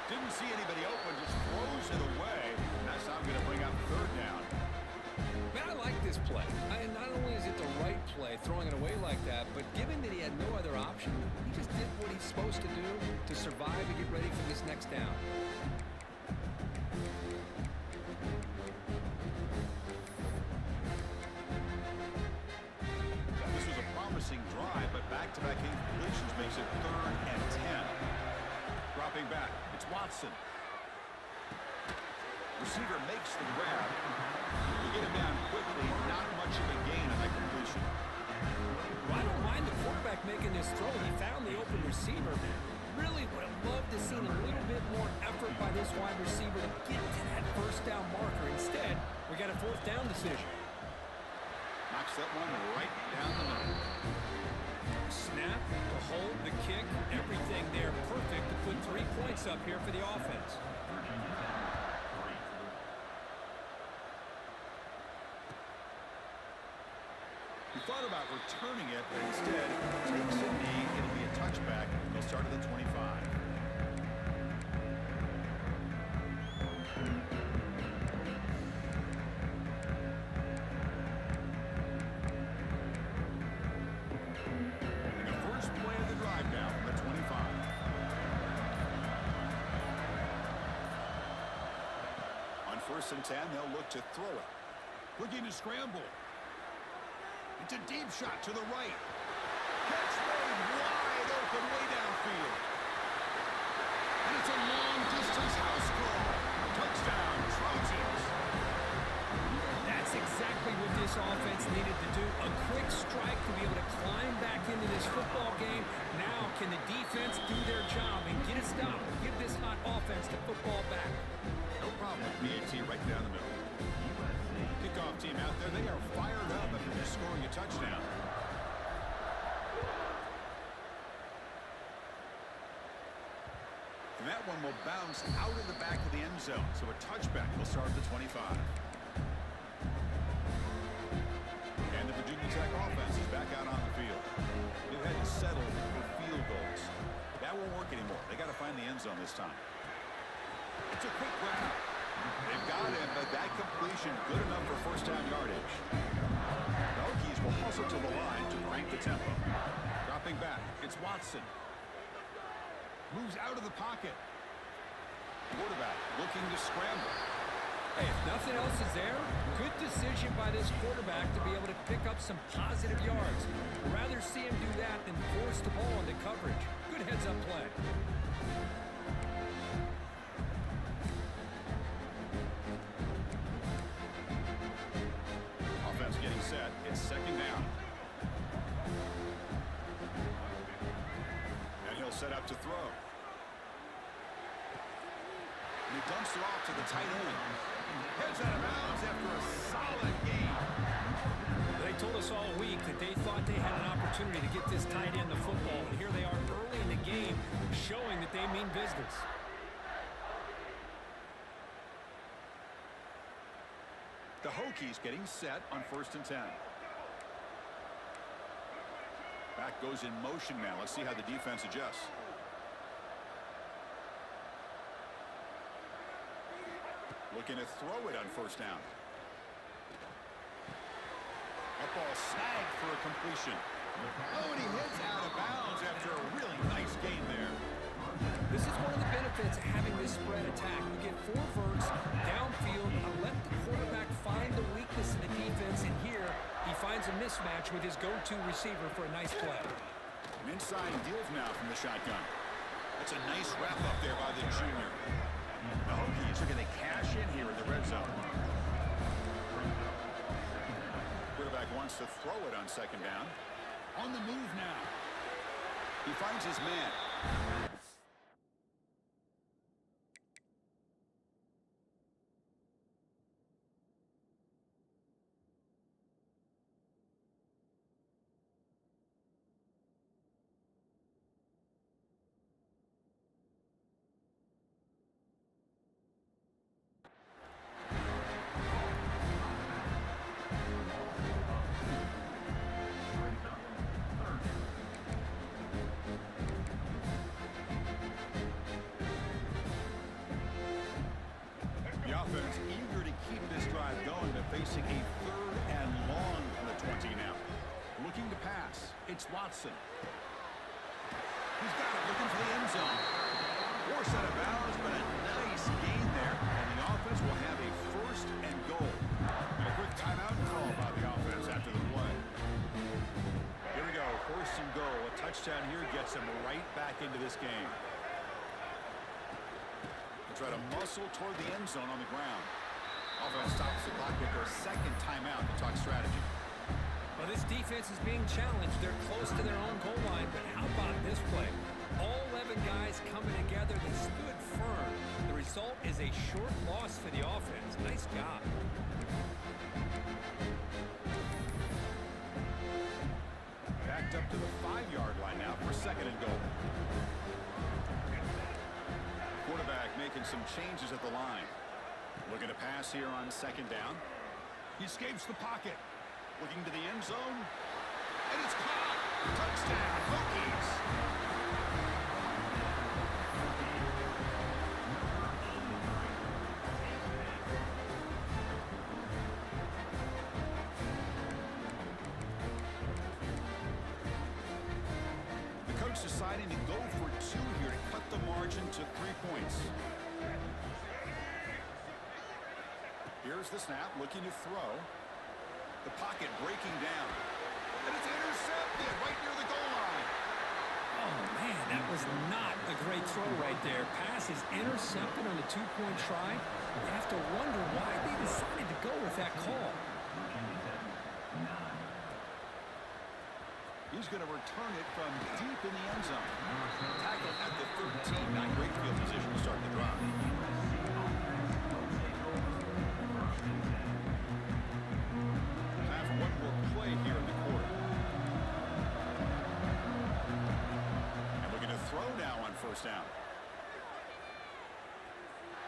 Didn't see anybody open, just throws it away. And that's how I'm going to bring up 3rd down. Man, I like this play. And not only is it the right play, throwing it away like that, but given that he had no other option, he just did what he's supposed to do to survive and get ready for this next down. This was a promising drive, but back-to-back incompletions makes it 3rd and 10. Dropping back, it's Watson. Receiver makes the grab. You get him down quickly, not much of a gain on that completion. Well, I don't mind the quarterback making this throw. He found the open receiver. Really would have loved to see a little bit more effort by this wide receiver to get to that first down marker. Instead, we got a 4th down decision. Knocks that one right down the middle. Snap, the hold, the kick, everything there perfect to put 3 points up here for the offense. He thought about returning it, but instead takes a knee. It'll be a touchback. They'll start at the 25. On 1st and 10, they'll look to throw it. Looking to scramble. It's a deep shot to the right. Catch made wide open way downfield. And it's a long-distance house call. Touchdown, Trojans. That's exactly what this offense needed to do. A quick strike to be able to climb back into this football game. Now can the defense do their job and get a stop and give this hot offense the football back? No problem. BAT right down the middle. Kickoff team out there. They are fired up after just scoring a touchdown. And that one will bounce out of the back of the end zone. So a touchback will start at the 25. And the Virginia Tech offense is back out on the field. They've had to settle for field goals. That won't work anymore. They got to find the end zone this time. It's a quick grab. They've got him, but that completion good enough for 1st down yardage. The Hokies will hustle to the line to crank the tempo. Dropping back, it's Watson. Moves out of the pocket. Quarterback looking to scramble. Hey, if nothing else is there, good decision by this quarterback to be able to pick up some positive yards. I'd rather see him do that than force the ball into coverage. Good heads-up play. Offense getting set. It's second down. And he'll set up to throw. And he dumps it off to the tight end. Heads out of bounds after a solid game. They told us all week that they thought they had an opportunity to get this tight end the football, and here they are early in the game showing that they mean business. The Hokies getting set on 1st and 10. Back goes in motion now. Let's see how the defense adjusts. Looking to throw it on 1st down. That ball snagged for a completion. Oh, and he hits out of bounds after a really nice gain there. This is one of the benefits of having this spread attack. You get 4 verts downfield and let the quarterback find the weakness in the defense, and here he finds a mismatch with his go-to receiver for a nice play. An inside deals now from the shotgun. That's a nice wrap up there by the junior. The Hokies are going to cash in here in the red zone. Quarterback wants to throw it on 2nd down. On the move now. He finds his man. Offense eager to keep this drive going, but facing a 3rd and long from the 20 now. Looking to pass. It's Watson. He's got it, looking for the end zone. Force out of bounds, but a nice gain there, and the offense will have a 1st and goal. And a quick timeout call by the offense after the play. Here we go, 1st and goal. A touchdown here gets them right back into this game. Try to muscle toward the end zone on the ground. Offense stops the clock with their 2nd timeout to talk strategy. Well, this defense is being challenged. They're close to their own goal line, but how about this play? All 11 guys coming together. They stood firm. The result is a short loss for the offense. Nice job. Backed up to the 5-yard line now for 2nd and goal. Quarterback making some changes at the line. Looking to pass here on 2nd down. He escapes the pocket. Looking to the end zone. And it's caught. Touchdown, Hokies. The coach deciding to go for 2 here to cut the margin to 3 points. Here's the snap, looking to throw. The pocket breaking down. And it's intercepted right near the goal line. Oh, man, that was not a great throw right there. Pass is intercepted on the 2-point try. You have to wonder why they decided to go with that call. He's going to return it from deep in the end zone. Tackle at the 13. Not great field position to start the drive. Time for one more play here in the quarter. And looking to throw now on 1st down.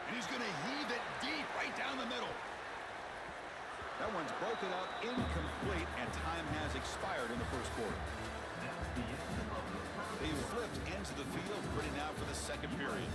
And he's going to heave it deep right down the middle. That one's broken up, incomplete, and time has expired in the 1st quarter. They've flipped ends of the field, ready now for the 2nd period.